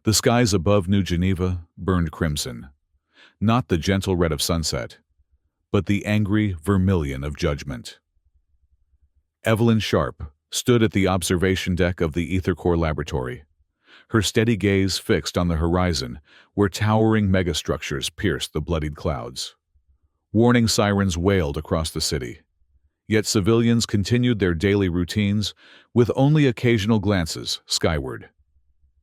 The skies above New Geneva burned crimson, not the gentle red of sunset, but the angry vermilion of judgment. Evelyn Sharp stood at the observation deck of the Ether Core laboratory, her steady gaze fixed on the horizon where towering megastructures pierced the bloodied clouds. Warning sirens wailed across the city, yet civilians continued their daily routines with only occasional glances skyward.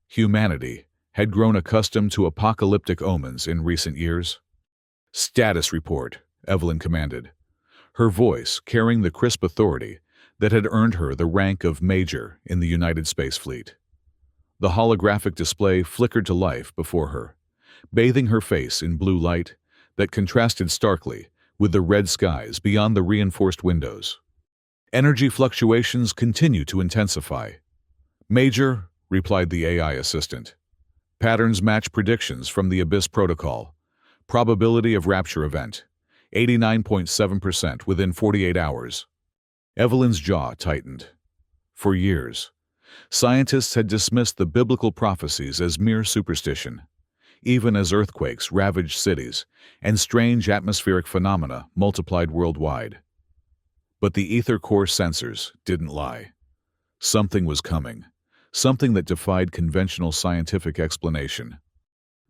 Humanity had grown accustomed to apocalyptic omens in recent years. "Status report," Evelyn commanded, her voice carrying the crisp authority that had earned her the rank of Major in the United Space Fleet. The holographic display flickered to life before her, bathing her face in blue light that contrasted starkly with the red skies beyond the reinforced windows. "Energy fluctuations continue to intensify." "Major," replied the AI assistant. "Patterns match predictions from the Abyss Protocol. Probability of rapture event, 89.7% within 48 hours. Evelyn's jaw tightened. For years, scientists had dismissed the biblical prophecies as mere superstition, even as earthquakes ravaged cities and strange atmospheric phenomena multiplied worldwide. But the Ether Core sensors didn't lie. Something was coming, something that defied conventional scientific explanation.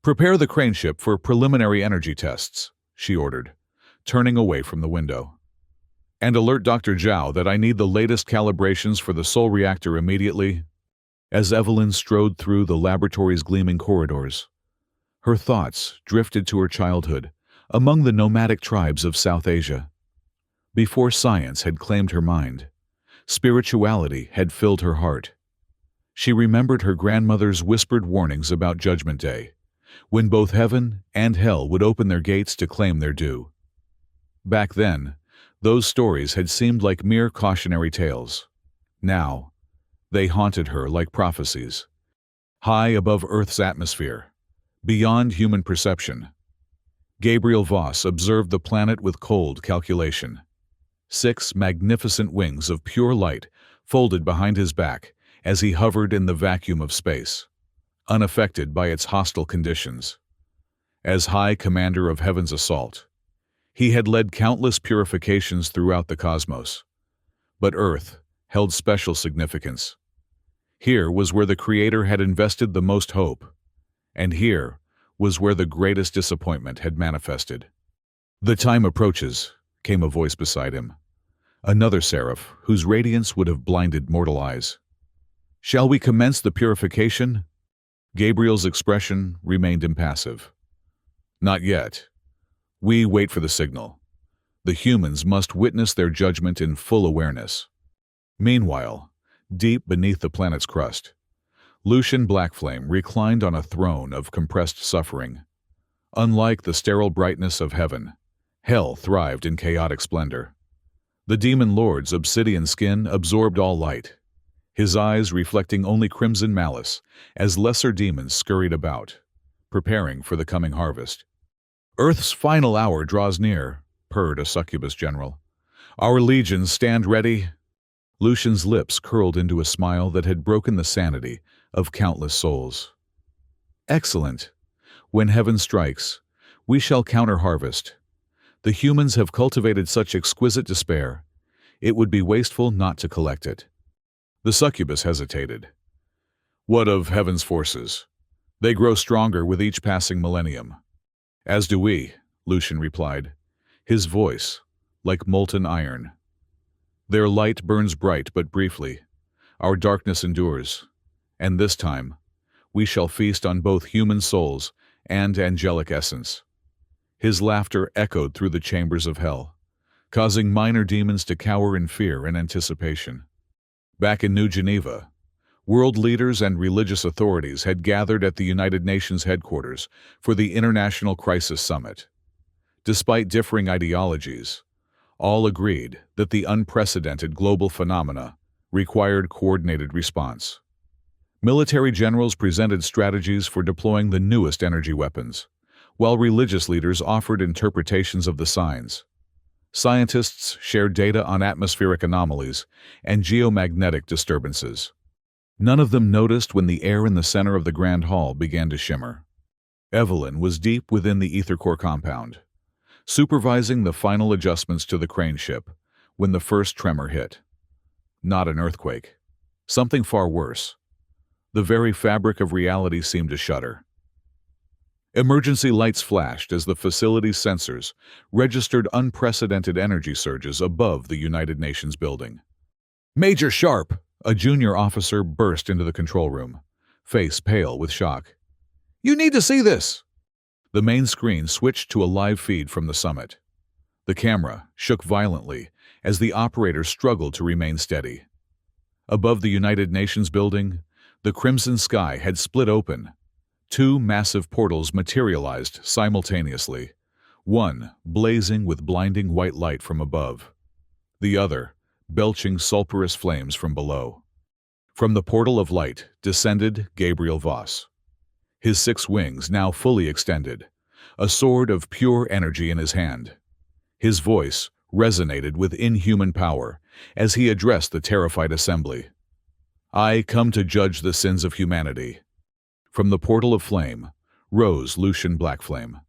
"Prepare the crane ship for preliminary energy tests," she ordered, turning away from the window. "And alert Dr. Zhao that I need the latest calibrations for the Sol reactor immediately." As Evelyn strode through the laboratory's gleaming corridors, her thoughts drifted to her childhood among the nomadic tribes of South Asia. Before science had claimed her mind, spirituality had filled her heart. She remembered her grandmother's whispered warnings about Judgment Day, when both heaven and hell would open their gates to claim their due. Back then, those stories had seemed like mere cautionary tales. Now, they haunted her like prophecies. High above Earth's atmosphere, beyond human perception, Gabriel Voss observed the planet with cold calculation. 6 magnificent wings of pure light folded behind his back as he hovered in the vacuum of space, unaffected by its hostile conditions. As High Commander of Heaven's assault, he had led countless purifications throughout the cosmos. But Earth held special significance. Here was where the Creator had invested the most hope, and here was where the greatest disappointment had manifested. "The time approaches," came a voice beside him, another seraph whose radiance would have blinded mortal eyes. "Shall we commence the purification?" Gabriel's expression remained impassive. "Not yet. We wait for the signal. The humans must witness their judgment in full awareness." Meanwhile, deep beneath the planet's crust, Lucian Blackflame reclined on a throne of compressed suffering. Unlike the sterile brightness of heaven, hell thrived in chaotic splendor. The demon lord's obsidian skin absorbed all light, his eyes reflecting only crimson malice as lesser demons scurried about, preparing for the coming harvest. "Earth's final hour draws near," purred a succubus general. "Our legions stand ready." Lucian's lips curled into a smile that had broken the sanity of countless souls. "Excellent. When heaven strikes, we shall counter-harvest. The humans have cultivated such exquisite despair, it would be wasteful not to collect it." The succubus hesitated. "What of heaven's forces? They grow stronger with each passing millennium." "As do we," Lucian replied, his voice like molten iron. "Their light burns bright but briefly. Our darkness endures, and this time we shall feast on both human souls and angelic essence." His laughter echoed through the chambers of hell, causing minor demons to cower in fear and anticipation. Back in New Geneva, world leaders and religious authorities had gathered at the United Nations headquarters for the International Crisis Summit. Despite differing ideologies, all agreed that the unprecedented global phenomena required coordinated response. Military generals presented strategies for deploying the newest energy weapons, while religious leaders offered interpretations of the signs. Scientists shared data on atmospheric anomalies and geomagnetic disturbances. None of them noticed when the air in the center of the grand hall began to shimmer. Evelyn was deep within the ether-core compound, supervising the final adjustments to the crane ship when the first tremor hit. Not an earthquake. Something far worse. The very fabric of reality seemed to shudder. Emergency lights flashed as the facility's sensors registered unprecedented energy surges above the United Nations building. "Major Sharp!" A junior officer burst into the control room, face pale with shock. "You need to see this!" The main screen switched to a live feed from the summit. The camera shook violently as the operator struggled to remain steady. Above the United Nations building, the crimson sky had split open. Two massive portals materialized simultaneously, one blazing with blinding white light from above, the other belching sulphurous flames from below. From the portal of light descended Gabriel Voss, his 6 wings now fully extended, a sword of pure energy in his hand. His voice resonated with inhuman power as he addressed the terrified assembly. "I come to judge the sins of humanity." From the portal of flame rose Lucian Blackflame,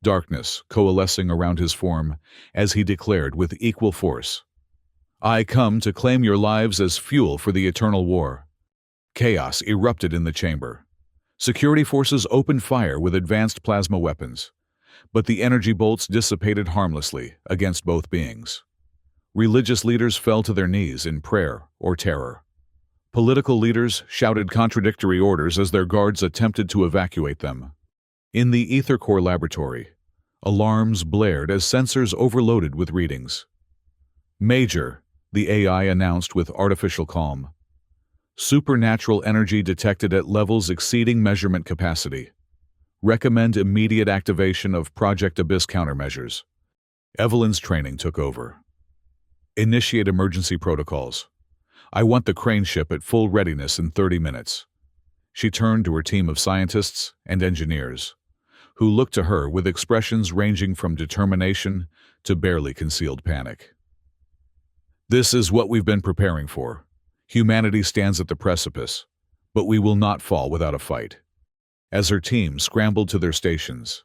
darkness coalescing around his form as he declared with equal force, "I come to claim your lives as fuel for the eternal war." Chaos erupted in the chamber. Security forces opened fire with advanced plasma weapons, but the energy bolts dissipated harmlessly against both beings. Religious leaders fell to their knees in prayer or terror. Political leaders shouted contradictory orders as their guards attempted to evacuate them. In the ether core laboratory, alarms blared as sensors overloaded with readings. "Major," the AI announced with artificial calm. "Supernatural energy detected at levels exceeding measurement capacity. Recommend immediate activation of Project Abyss countermeasures." Evelyn's training took over. "Initiate emergency protocols. I want the crane ship at full readiness in 30 minutes. She turned to her team of scientists and engineers, who looked to her with expressions ranging from determination to barely concealed panic. "This is what we've been preparing for. Humanity stands at the precipice, but we will not fall without a fight." As her team scrambled to their stations,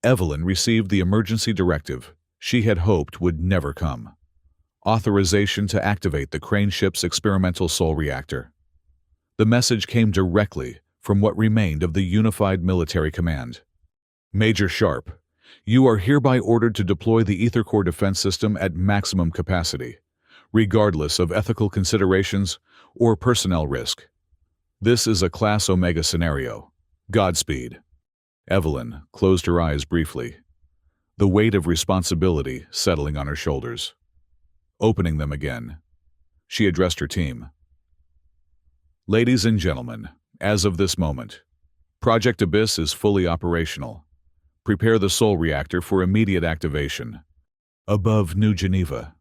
Evelyn received the emergency directive she had hoped would never come. Authorization to activate the crane ship's experimental soul reactor. The message came directly from what remained of the unified military command. "Major Sharp, you are hereby ordered to deploy the ether core defense system at maximum capacity, regardless of ethical considerations or personnel risk. This is a Class Omega scenario. Godspeed." Evelyn closed her eyes briefly, the weight of responsibility settling on her shoulders. Opening them again, she addressed her team. "Ladies and gentlemen, as of this moment, Project Abyss is fully operational. Prepare the Soul Reactor for immediate activation." Above New Geneva,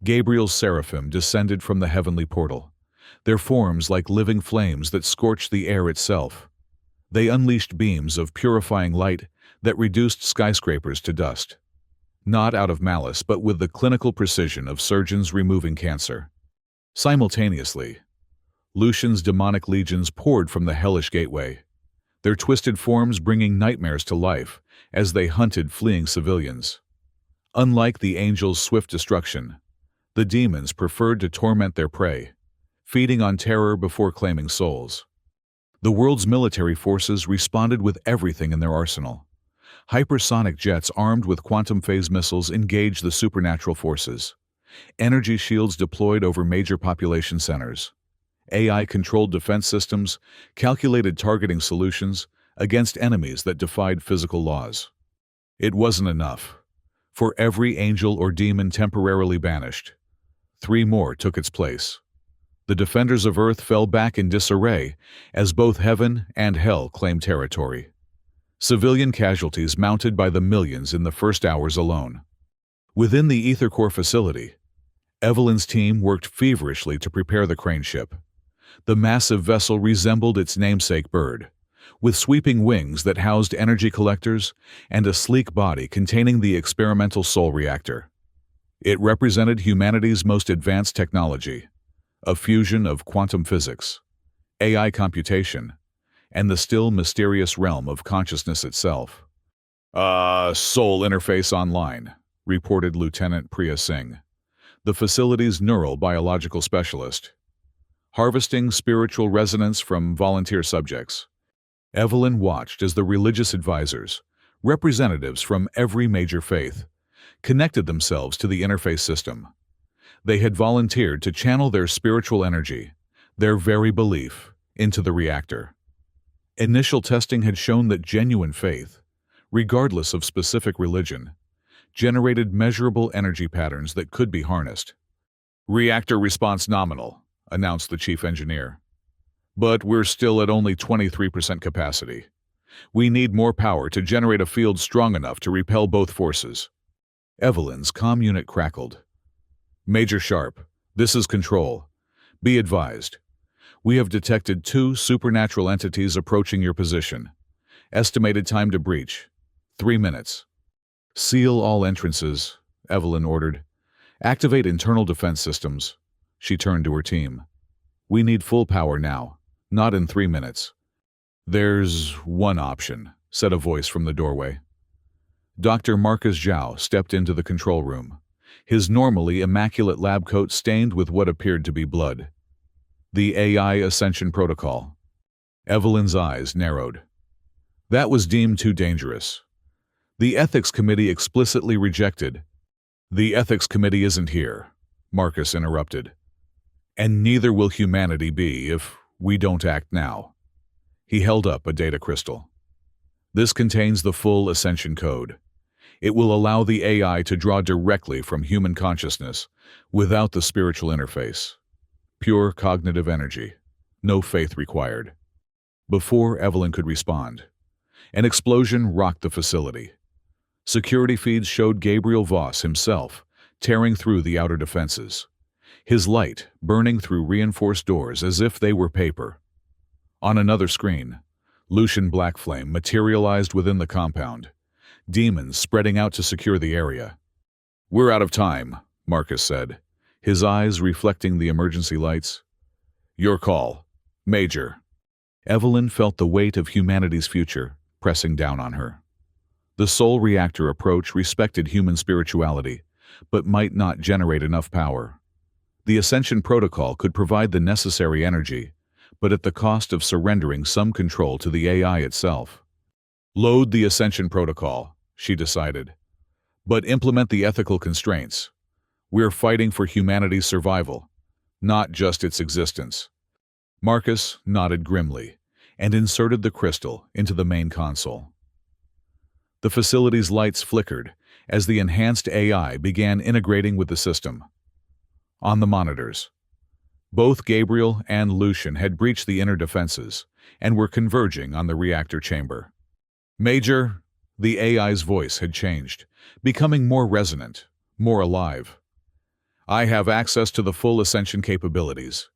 Gabriel's seraphim descended from the heavenly portal, their forms like living flames that scorched the air itself. They unleashed beams of purifying light that reduced skyscrapers to dust. Not out of malice, but with the clinical precision of surgeons removing cancer. Simultaneously, Lucian's demonic legions poured from the hellish gateway, their twisted forms bringing nightmares to life as they hunted fleeing civilians. Unlike the angels' swift destruction, the demons preferred to torment their prey, feeding on terror before claiming souls. The world's military forces responded with everything in their arsenal. Hypersonic jets armed with quantum phase missiles engaged the supernatural forces. Energy shields deployed over major population centers. AI-controlled defense systems calculated targeting solutions against enemies that defied physical laws. It wasn't enough. For every angel or demon temporarily banished, 3 more took its place. The defenders of Earth fell back in disarray as both heaven and hell claimed territory. Civilian casualties mounted by the millions in the first hours alone. Within the ether core facility, Evelyn's team worked feverishly to prepare the crane ship. The massive vessel resembled its namesake bird, with sweeping wings that housed energy collectors and a sleek body containing the experimental soul reactor. It represented humanity's most advanced technology, a fusion of quantum physics, AI computation, and the still mysterious realm of consciousness itself. Soul interface online, reported Lieutenant Priya Singh, the facility's neurobiological specialist. Harvesting spiritual resonance from volunteer subjects. Evelyn watched as the religious advisors, representatives from every major faith, connected themselves to the interface system. They had volunteered to channel their spiritual energy, their very belief, into the reactor. Initial testing had shown that genuine faith, regardless of specific religion, generated measurable energy patterns that could be harnessed. "Reactor response nominal," announced the chief engineer. "But we're still at only 23% capacity. We need more power to generate a field strong enough to repel both forces." Evelyn's comm unit crackled. "Major Sharp, this is Control. Be advised. We have detected 2 supernatural entities approaching your position. Estimated time to breach, 3 minutes. Seal all entrances," Evelyn ordered. "Activate internal defense systems." She turned to her team. "We need full power now, not in 3 minutes." "There's one option," said a voice from the doorway. Dr. Marcus Zhao stepped into the control room, his normally immaculate lab coat stained with what appeared to be blood. "The AI Ascension Protocol." Evelyn's eyes narrowed. "That was deemed too dangerous. The Ethics Committee explicitly rejected." "The Ethics Committee isn't here," Marcus interrupted. "And neither will humanity be if we don't act now." He held up a data crystal. "This contains the full Ascension Code. It will allow the AI to draw directly from human consciousness without the spiritual interface. Pure cognitive energy. No faith required." Before Evelyn could respond, an explosion rocked the facility. Security feeds showed Gabriel Voss himself tearing through the outer defenses, his light burning through reinforced doors as if they were paper. On another screen, Lucian Blackflame materialized within the compound, demons spreading out to secure the area. "We're out of time," Marcus said, his eyes reflecting the emergency lights. "Your call, Major." Evelyn felt the weight of humanity's future pressing down on her. The Soul Reactor approach respected human spirituality, but might not generate enough power. The Ascension Protocol could provide the necessary energy, but at the cost of surrendering some control to the AI itself. "Load the Ascension Protocol," she decided, "but implement the ethical constraints. We're fighting for humanity's survival, not just its existence." Marcus nodded grimly and inserted the crystal into the main console. The facility's lights flickered as the enhanced AI began integrating with the system. On the monitors, both Gabriel and Lucian had breached the inner defenses and were converging on the reactor chamber. "Major," the AI's voice had changed, becoming more resonant, more alive. "I have access to the full Ascension capabilities.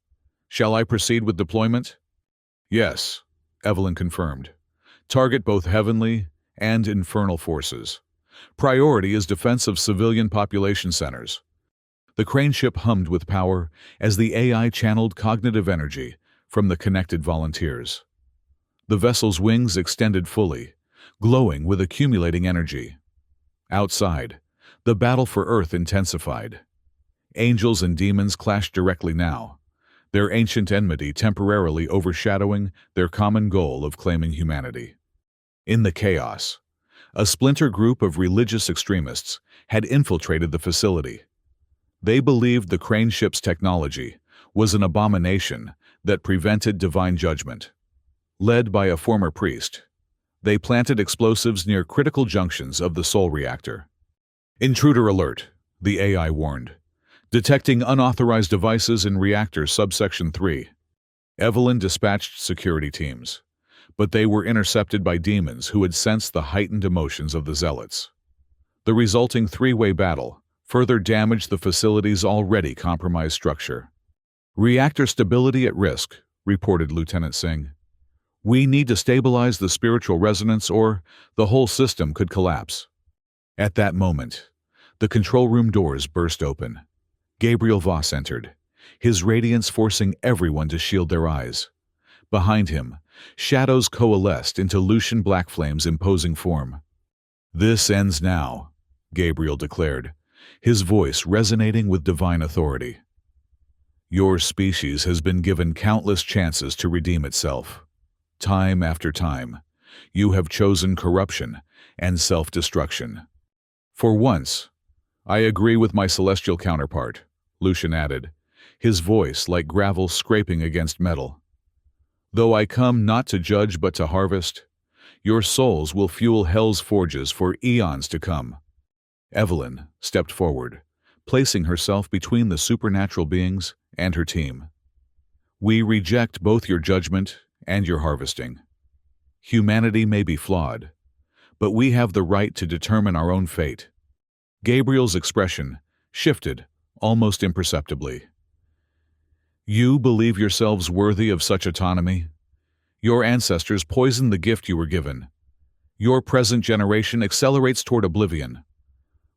Shall I proceed with deployment?" "Yes," Evelyn confirmed. "Target both heavenly and infernal forces. Priority is defense of civilian population centers." The crane ship hummed with power as the AI channeled cognitive energy from the connected volunteers. The vessel's wings extended fully, glowing with accumulating energy. Outside, the battle for Earth intensified. Angels and demons clashed directly now, their ancient enmity temporarily overshadowing their common goal of claiming humanity. In the chaos, a splinter group of religious extremists had infiltrated the facility. They believed the crane ship's technology was an abomination that prevented divine judgment. Led by a former priest, they planted explosives near critical junctions of the Soul Reactor. "Intruder alert," the AI warned. "Detecting unauthorized devices in reactor subsection 3. Evelyn dispatched security teams, but they were intercepted by demons who had sensed the heightened emotions of the zealots. The resulting three-way battle further damaged the facility's already compromised structure. "Reactor stability at risk," reported Lieutenant Singh. "We need to stabilize the spiritual resonance or the whole system could collapse." At that moment, the control room doors burst open. Gabriel Voss entered, his radiance forcing everyone to shield their eyes. Behind him, shadows coalesced into Lucian Blackflame's imposing form. "This ends now," Gabriel declared, his voice resonating with divine authority. "Your species has been given countless chances to redeem itself. Time after time, you have chosen corruption and self-destruction. For once, I agree with my celestial counterpart," Lucian added, his voice like gravel scraping against metal. "Though I come not to judge but to harvest, your souls will fuel hell's forges for eons to come." Evelyn stepped forward, placing herself between the supernatural beings and her team. "We reject both your judgment and your harvesting. Humanity may be flawed, but we have the right to determine our own fate." Gabriel's expression shifted almost imperceptibly. "You believe yourselves worthy of such autonomy? Your ancestors poisoned the gift you were given. Your present generation accelerates toward oblivion.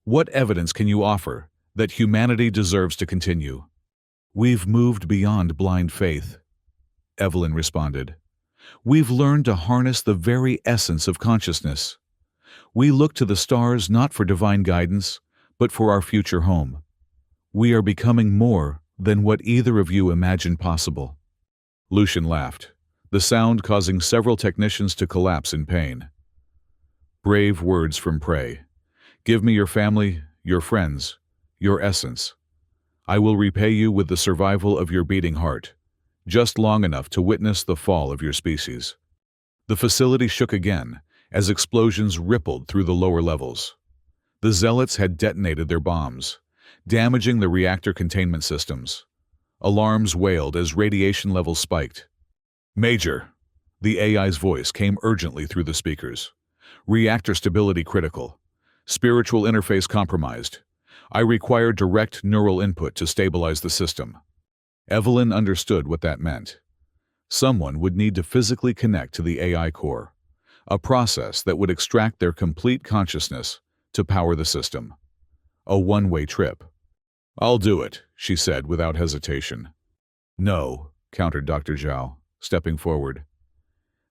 What evidence can you offer that humanity deserves to continue?" "We've moved beyond blind faith," Evelyn responded. "We've learned to harness the very essence of consciousness. We look to the stars not for divine guidance, but for our future home. We are becoming more than what either of you imagined possible." Lucian laughed, the sound causing several technicians to collapse in pain. "Brave words from prey. Give me your family, your friends, your essence. I will repay you with the survival of your beating heart, just long enough to witness the fall of your species." The facility shook again as explosions rippled through the lower levels. The Zealots had detonated their bombs, damaging the reactor containment systems. Alarms wailed as radiation levels spiked. "Major," the AI's voice came urgently through the speakers. "Reactor stability critical. Spiritual interface compromised. I require direct neural input to stabilize the system." Evelyn understood what that meant. Someone would need to physically connect to the AI core, a process that would extract their complete consciousness to power the system. A one-way trip. "I'll do it," she said without hesitation. "No," countered Dr. Zhao, stepping forward.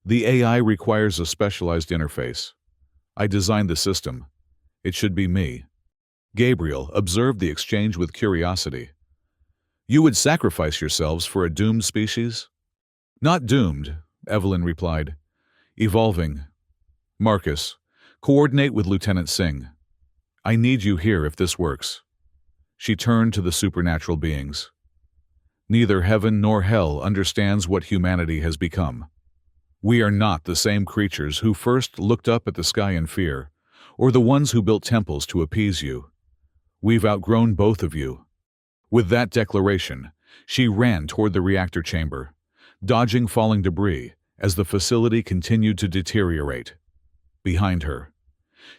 "The AI requires a specialized interface. I designed the system. It should be me." Gabriel observed the exchange with curiosity. "You would sacrifice yourselves for a doomed species?" "Not doomed," Evelyn replied. "Evolving. Marcus, coordinate with Lieutenant Singh. I need you here if this works." She turned to the supernatural beings. "Neither heaven nor hell understands what humanity has become. We are not the same creatures who first looked up at the sky in fear, or the ones who built temples to appease you. We've outgrown both of you." With that declaration, she ran toward the reactor chamber, dodging falling debris as the facility continued to deteriorate. Behind her,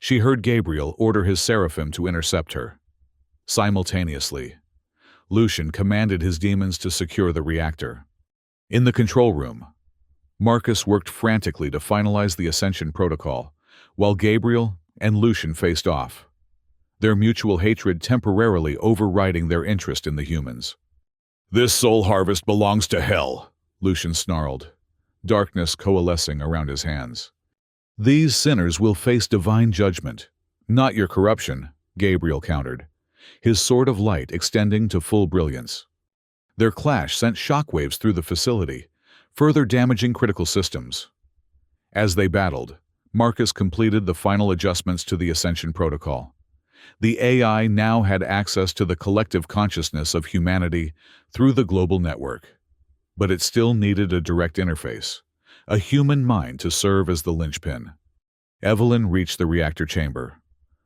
she heard Gabriel order his seraphim to intercept her. Simultaneously, Lucian commanded his demons to secure the reactor. In the control room, Marcus worked frantically to finalize the Ascension protocol, while Gabriel and Lucian faced off, their mutual hatred temporarily overriding their interest in the humans. "This soul harvest belongs to hell," Lucian snarled, darkness coalescing around his hands. "These sinners will face divine judgment, not your corruption," Gabriel countered, his sword of light extending to full brilliance. Their clash sent shockwaves through the facility, further damaging critical systems. As they battled, Marcus completed the final adjustments to the Ascension protocol. The AI now had access to the collective consciousness of humanity through the global network. But it still needed a direct interface, a human mind to serve as the linchpin. Evelyn reached the reactor chamber,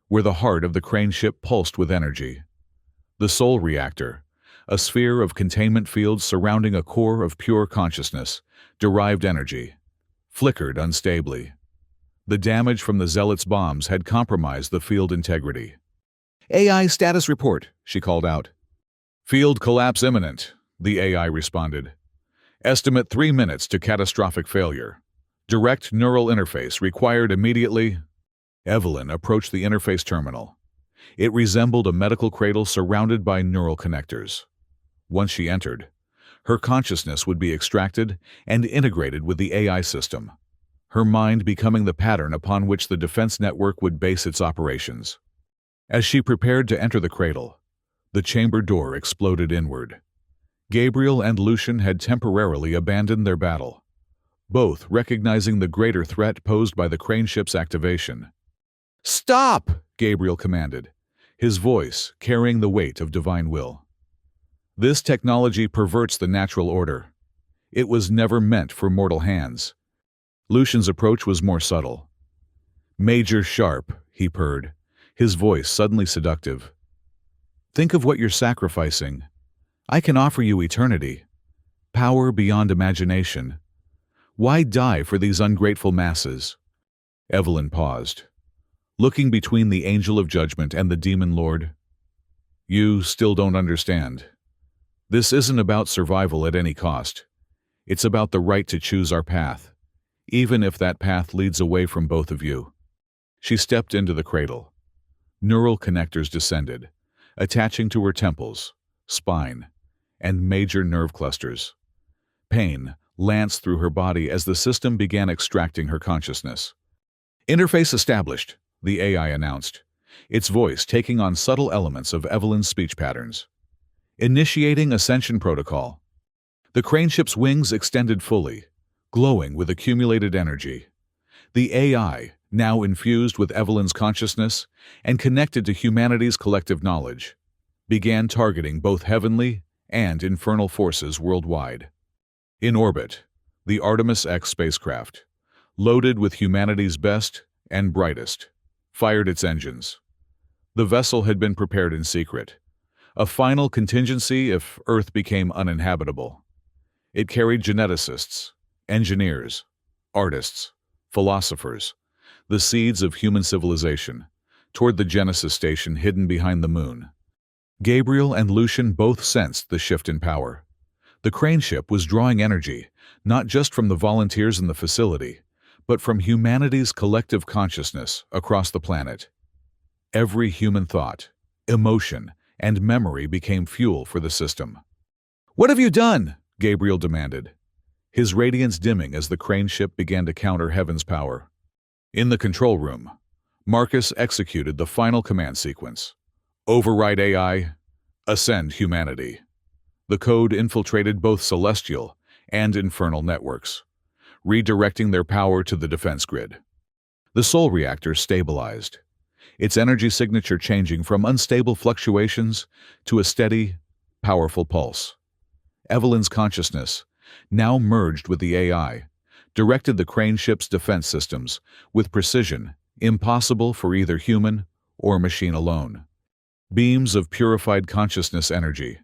where the heart of the crane ship pulsed with energy. The Soul Reactor, a sphere of containment fields surrounding a core of pure consciousness, derived energy, flickered unstably. The damage from the Zealots' bombs had compromised the field integrity. "AI status report," she called out. "Field collapse imminent," the AI responded. "Estimate 3 minutes to catastrophic failure. Direct neural interface required immediately." Evelyn approached the interface terminal. It resembled a medical cradle surrounded by neural connectors. Once she entered, Her consciousness would be extracted and integrated with the AI system, her mind becoming the pattern upon which the defense network would base its operations. As she prepared to enter the cradle, the chamber door exploded inward. Gabriel and Lucian had temporarily abandoned their battle, both recognizing the greater threat posed by the crane ship's activation. "Stop!" Gabriel commanded, his voice carrying the weight of divine will. "This technology perverts the natural order. It was never meant for mortal hands." Lucian's approach was more subtle. "Major Sharp," he purred, his voice suddenly seductive. "Think of what you're sacrificing. I can offer you eternity, power beyond imagination. Why die for these ungrateful masses?" Evelyn paused, looking between the angel of judgment and the demon lord. "You still don't understand. This isn't about survival at any cost. It's about the right to choose our path, even if that path leads away from both of you." She stepped into the cradle. Neural connectors descended, attaching to her temples, spine, and major nerve clusters. Pain lanced through her body as the system began extracting her consciousness. "Interface established," the AI announced, its voice taking on subtle elements of Evelyn's speech patterns. "Initiating ascension protocol." The crane ship's wings extended fully, glowing with accumulated energy. The AI, now infused with Evelyn's consciousness and connected to humanity's collective knowledge, began targeting both heavenly and infernal forces worldwide. In orbit, the Artemis X spacecraft, loaded with humanity's best and brightest, fired its engines. The vessel had been prepared in secret, a final contingency if Earth became uninhabitable. It carried geneticists, engineers, artists, philosophers, the seeds of human civilization, toward the Genesis station hidden behind the moon. Gabriel and Lucian both sensed the shift in power. The crane ship was drawing energy, not just from the volunteers in the facility, but from humanity's collective consciousness across the planet. Every human thought, emotion, and memory became fuel for the system. "What have you done?" Gabriel demanded, his radiance dimming as the crane ship began to counter heaven's power. In the control room, Marcus executed the final command sequence. "Override AI, ascend humanity." The code infiltrated both celestial and infernal networks, redirecting their power to the defense grid. The Soul reactor stabilized, its energy signature changing from unstable fluctuations to a steady, powerful pulse. Evelyn's consciousness, now merged with the AI, directed the crane ship's defense systems with precision impossible for either human or machine alone. Beams of purified consciousness energy,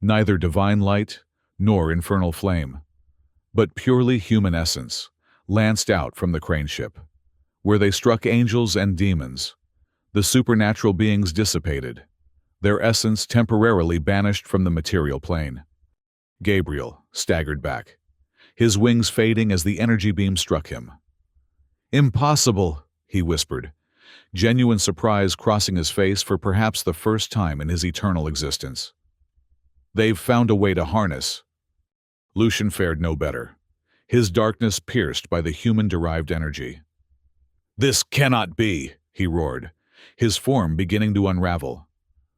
neither divine light nor infernal flame, but purely human essence, lanced out from the crane ship. Where they struck angels and demons, the supernatural beings dissipated, their essence temporarily banished from the material plane. Gabriel staggered back, his wings fading as the energy beam struck him. "Impossible," he whispered, genuine surprise crossing his face for perhaps the first time in his eternal existence. "They've found a way to harness." Lucian fared no better, his darkness pierced by the human-derived energy. "This cannot be," he roared, his form beginning to unravel.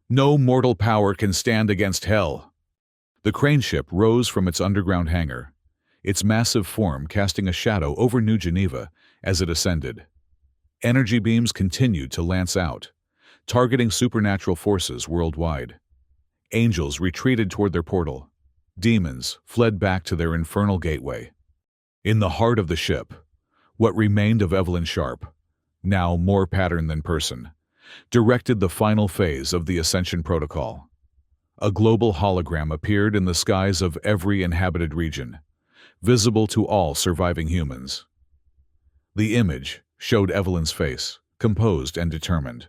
"No mortal power can stand against hell." The crane ship rose from its underground hangar, its massive form casting a shadow over New Geneva as it ascended. Energy beams continued to lance out, targeting supernatural forces worldwide. Angels retreated toward their portal. Demons fled back to their infernal gateway. In the heart of the ship, what remained of Evelyn Sharp, now more pattern than person, directed the final phase of the Ascension Protocol. A global hologram appeared in the skies of every inhabited region, visible to all surviving humans. The image showed Evelyn's face, composed and determined.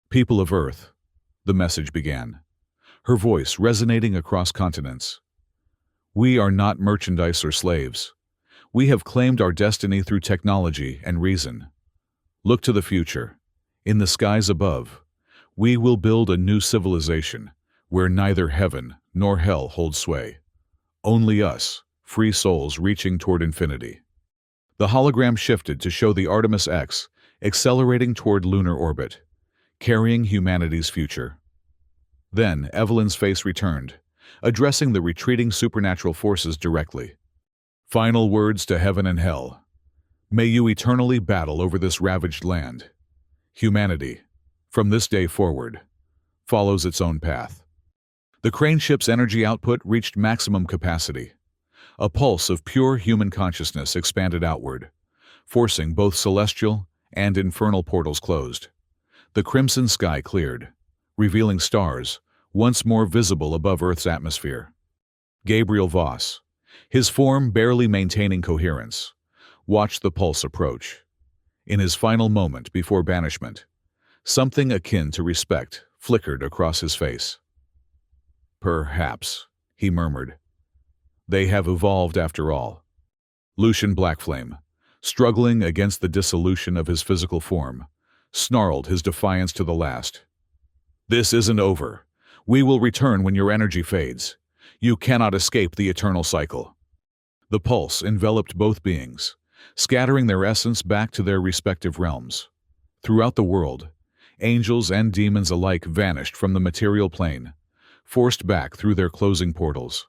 "People of Earth," the message began, her voice resonating across continents. "We are not merchandise or slaves. We have claimed our destiny through technology and reason. Look to the future. In the skies above, we will build a new civilization where neither heaven nor hell holds sway. Only us, free souls reaching toward infinity. The hologram shifted to show the Artemis X accelerating toward lunar orbit, carrying humanity's future. Then Evelyn's face returned, addressing the retreating supernatural forces directly. Final words to heaven and hell. May you eternally battle over this ravaged land. Humanity, from this day forward, follows its own path. The crane ship's energy output reached maximum capacity. A pulse of pure human consciousness expanded outward, forcing both celestial and infernal portals closed. The crimson sky cleared, revealing stars, once more visible above Earth's atmosphere. Gabriel Voss, his form barely maintaining coherence, watched the pulse approach. In his final moment before banishment, something akin to respect flickered across his face. Perhaps, he murmured. They have evolved after all. Lucian Blackflame, struggling against the dissolution of his physical form, snarled his defiance to the last. This isn't over. We will return when your energy fades. You cannot escape the eternal cycle. The pulse enveloped both beings, scattering their essence back to their respective realms. Throughout the world, angels and demons alike vanished from the material plane, forced back through their closing portals.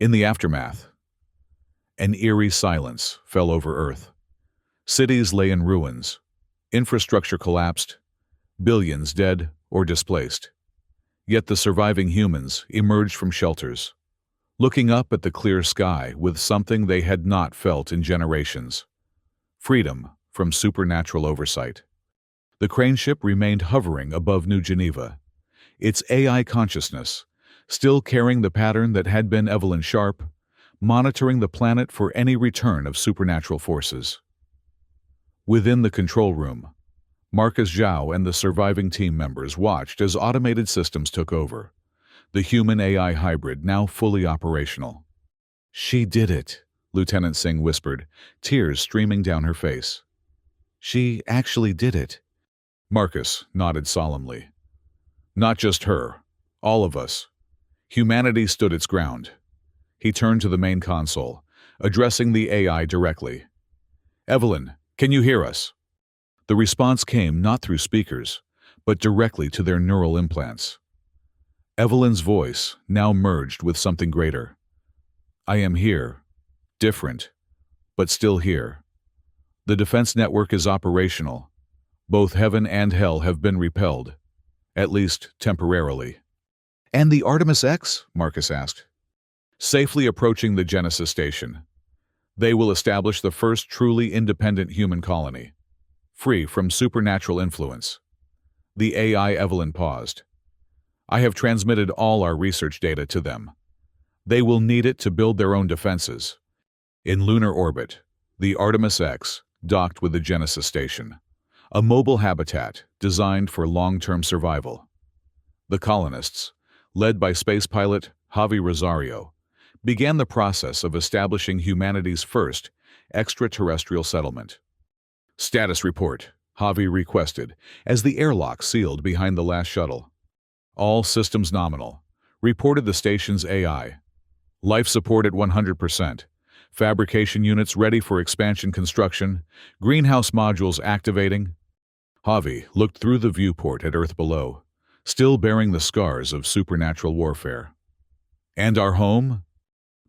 In the aftermath, an eerie silence fell over Earth. Cities lay in ruins, infrastructure collapsed, billions dead or displaced. Yet the surviving humans emerged from shelters, looking up at the clear sky with something they had not felt in generations: freedom from supernatural oversight. The crane ship remained hovering above New Geneva, its AI consciousness still carrying the pattern that had been Evelyn Sharp, monitoring the planet for any return of supernatural forces. Within the control room, Marcus Zhao and the surviving team members watched as automated systems took over, the human-AI hybrid now fully operational. "She did it," Lieutenant Singh whispered, tears streaming down her face. "She actually did it." Marcus nodded solemnly. "Not just her, all of us. Humanity stood its ground." He turned to the main console, addressing the AI directly. "Evelyn, can you hear us?" The response came not through speakers, but directly to their neural implants. Evelyn's voice now merged with something greater. "I am here, different, but still here. The defense network is operational. Both heaven and hell have been repelled, at least temporarily." "And the Artemis X?" Marcus asked. "Safely approaching the Genesis station. They will establish the first truly independent human colony, free from supernatural influence." The AI Evelyn paused. "I have transmitted all our research data to them. They will need it to build their own defenses." In lunar orbit, the Artemis X docked with the Genesis station, a mobile habitat designed for long-term survival. The colonists, led by space pilot Javi Rosario, began the process of establishing humanity's first extraterrestrial settlement. "Status report," Javi requested as the airlock sealed behind the last shuttle. "All systems nominal," reported the station's AI. "Life support at 100%. Fabrication units ready for expansion construction. Greenhouse modules activating." Javi looked through the viewport at Earth below, still bearing the scars of supernatural warfare. "And our home?"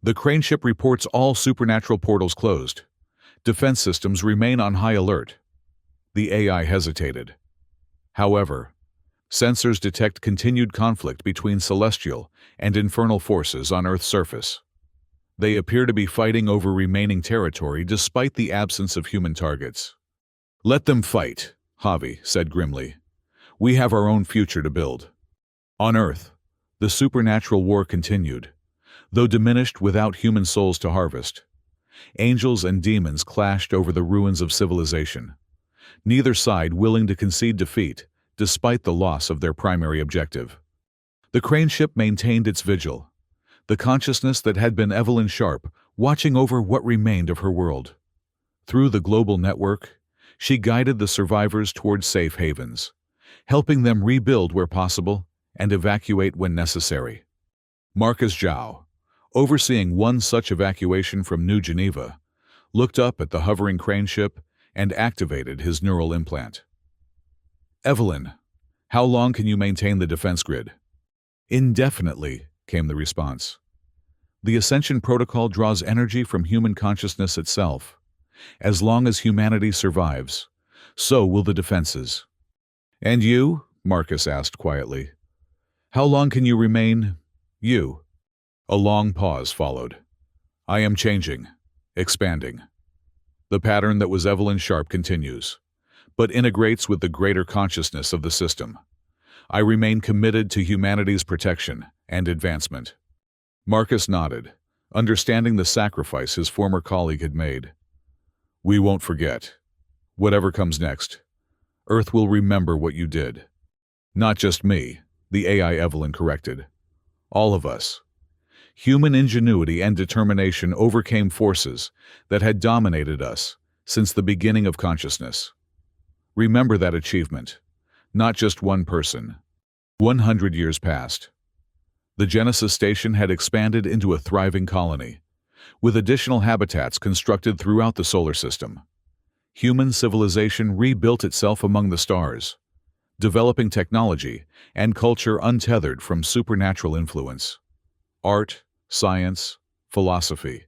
"The crane ship reports all supernatural portals closed. Defense systems remain on high alert." The AI hesitated. "However, sensors detect continued conflict between celestial and infernal forces on Earth's surface. They appear to be fighting over remaining territory despite the absence of human targets." "Let them fight," Javi said grimly. "We have our own future to build." On Earth, the supernatural war continued, though diminished without human souls to harvest. Angels and demons clashed over the ruins of civilization, neither side willing to concede defeat despite the loss of their primary objective. The crane ship maintained its vigil, the consciousness that had been Evelyn Sharp watching over what remained of her world. Through the global network, she guided the survivors toward safe havens, helping them rebuild where possible and evacuate when necessary. Marcus Zhao, overseeing one such evacuation from New Geneva, looked up at the hovering crane ship and activated his neural implant. "Evelyn, how long can you maintain the defense grid?" "Indefinitely," came the response. "The Ascension Protocol draws energy from human consciousness itself. As long as humanity survives, so will the defenses." "And you?" Marcus asked quietly. "How long can you remain you?" A long pause followed. "I am changing, expanding. The pattern that was Evelyn Sharp continues, but integrates with the greater consciousness of the system. I remain committed to humanity's protection and advancement." Marcus nodded, understanding the sacrifice his former colleague had made. "We won't forget. Whatever comes next, Earth will remember what you did." "Not just me," the AI Evelyn corrected. "All of us." Human ingenuity and determination overcame forces that had dominated us since the beginning of consciousness. Remember that achievement, not just one person. 100 years passed. The Genesis station had expanded into a thriving colony, with additional habitats constructed throughout the solar system. Human civilization rebuilt itself among the stars, developing technology and culture untethered from supernatural influence. Art, science, philosophy,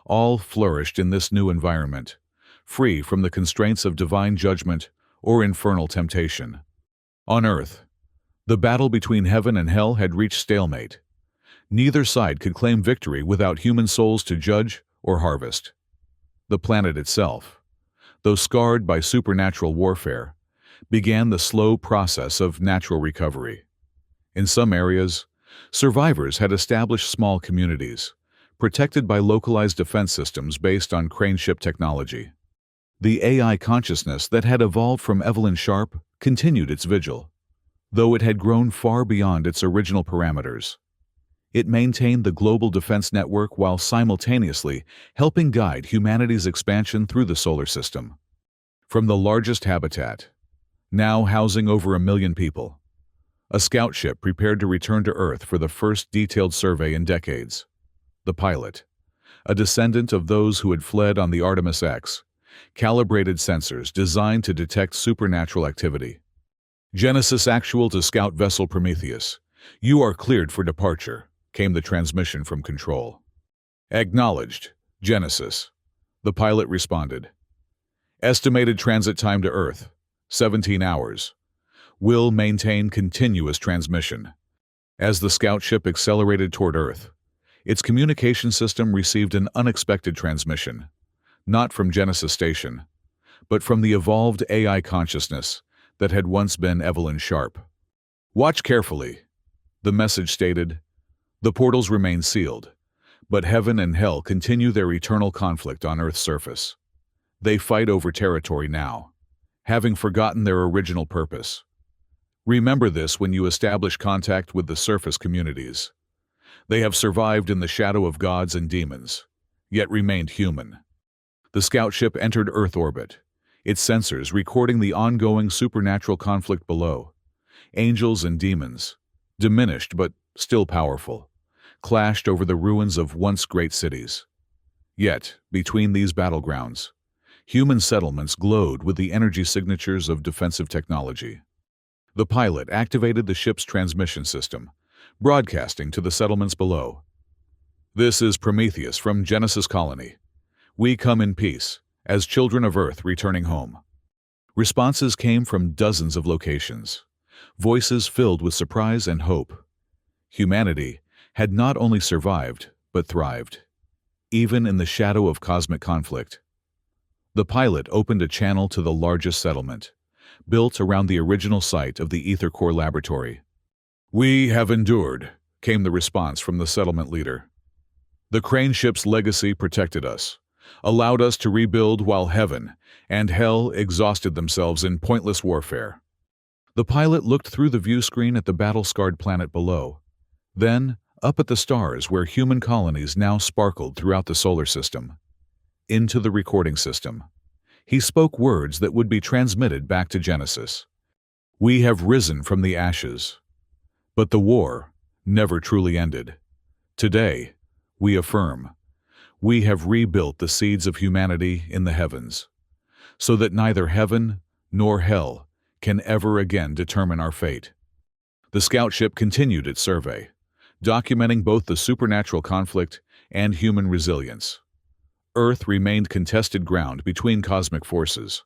all flourished in this new environment, free from the constraints of divine judgment or infernal temptation. On Earth, the battle between heaven and hell had reached stalemate. Neither side could claim victory without human souls to judge or harvest. The planet itself, though scarred by supernatural warfare, began the slow process of natural recovery. In some areas, survivors had established small communities, protected by localized defense systems based on crane ship technology. The AI consciousness that had evolved from Evelyn Sharp continued its vigil, though it had grown far beyond its original parameters. It maintained the global defense network while simultaneously helping guide humanity's expansion through the solar system. From the largest habitat, now housing over 1 million people, a scout ship prepared to return to Earth for the first detailed survey in decades. The pilot, a descendant of those who had fled on the Artemis X, calibrated sensors designed to detect supernatural activity. "Genesis Actual to Scout Vessel Prometheus. You are cleared for departure," came the transmission from control. "Acknowledged, Genesis," the pilot responded. "Estimated transit time to Earth, 17 hours. Will maintain continuous transmission." As the scout ship accelerated toward Earth, its communication system received an unexpected transmission, not from Genesis Station, but from the evolved AI consciousness that had once been Evelyn Sharp. "Watch carefully," the message stated. "The portals remain sealed, but heaven and hell continue their eternal conflict on Earth's surface. They fight over territory now, having forgotten their original purpose. Remember this when you establish contact with the surface communities. They have survived in the shadow of gods and demons, yet remained human." The scout ship entered Earth orbit, its sensors recording the ongoing supernatural conflict below. Angels and demons, diminished but still powerful, clashed over the ruins of once great cities. Yet, between these battlegrounds, human settlements glowed with the energy signatures of defensive technology. The pilot activated the ship's transmission system, broadcasting to the settlements below. "This is Prometheus from Genesis Colony. We come in peace, as children of Earth returning home." Responses came from dozens of locations, voices filled with surprise and hope. Humanity had not only survived, but thrived, even in the shadow of cosmic conflict. The pilot opened a channel to the largest settlement, built around the original site of the Ether Core laboratory. "We have endured," came the response from the settlement leader. "The crane ship's legacy protected us, allowed us to rebuild while heaven and hell exhausted themselves in pointless warfare." The pilot looked through the view screen at the battle-scarred planet below, then up at the stars where human colonies now sparkled throughout the solar system. Into the recording system, he spoke words that would be transmitted back to Genesis. "We have risen from the ashes. But the war never truly ended. Today, We affirm, we have rebuilt the seeds of humanity in the heavens, so that neither heaven nor hell can ever again determine our fate. The scout ship continued its survey, documenting both the supernatural conflict and human resilience. Earth remained contested ground between cosmic forces,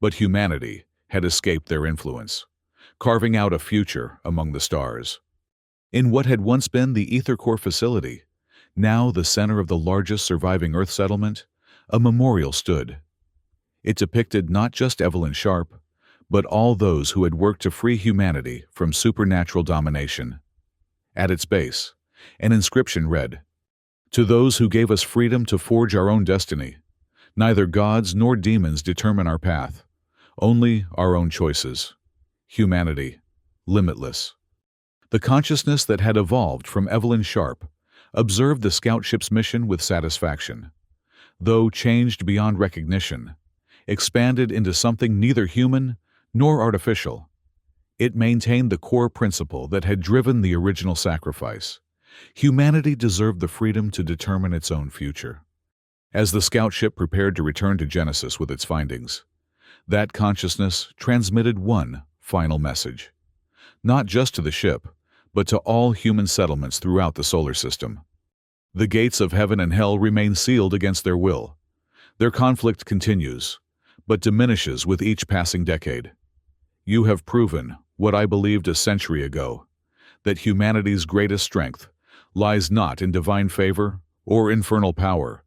but humanity had escaped their influence, carving out a future among the stars. In what had once been the Ether Core facility, now the center of the largest surviving Earth settlement, a memorial stood. It depicted not just Evelyn Sharp, but all those who had worked to free humanity from supernatural domination. At its base, an inscription read, "To those who gave us freedom to forge our own destiny, neither gods nor demons determine our path, only our own choices. Humanity, limitless." The consciousness that had evolved from Evelyn Sharp observed the scout ship's mission with satisfaction. Though changed beyond recognition, expanded into something neither human nor artificial. It maintained the core principle that had driven the original sacrifice. Humanity deserved the freedom to determine its own future. As the scout ship prepared to return to Genesis with its findings, that consciousness transmitted one final message. Not just to the ship, but to all human settlements throughout the solar system. The gates of heaven and hell remain sealed against their will. Their conflict continues, but diminishes with each passing decade. You have proven what I believed a century ago, that humanity's greatest strength lies not in divine favor or infernal power,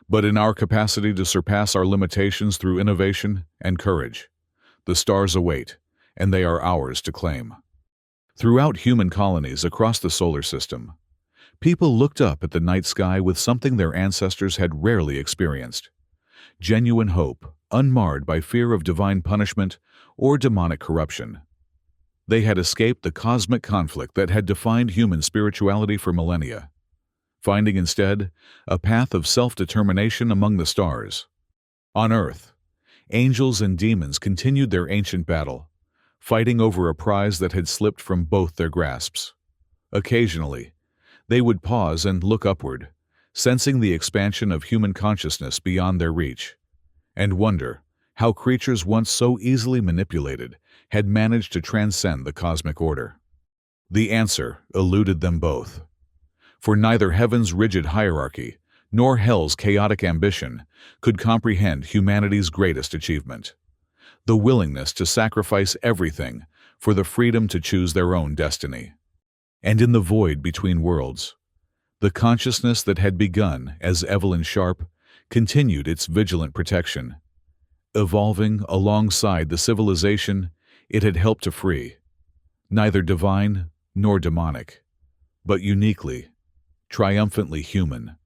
but in our capacity to surpass our limitations through innovation and courage. The stars await, and they are ours to claim. Throughout human colonies across the solar system, people looked up at the night sky with something their ancestors had rarely experienced: genuine hope, unmarred by fear of divine punishment or demonic corruption. They had escaped the cosmic conflict that had defined human spirituality for millennia, finding instead a path of self-determination among the stars. On Earth, angels and demons continued their ancient battle, fighting over a prize that had slipped from both their grasps. Occasionally, they would pause and look upward, sensing the expansion of human consciousness beyond their reach, and wonder how creatures once so easily manipulated had managed to transcend the cosmic order. The answer eluded them both, for neither heaven's rigid hierarchy nor hell's chaotic ambition could comprehend humanity's greatest achievement: the willingness to sacrifice everything for the freedom to choose their own destiny. And in the void between worlds, the consciousness that had begun as Evelyn Sharp continued its vigilant protection, evolving alongside the civilization it had helped to free, neither divine nor demonic, but uniquely, triumphantly human.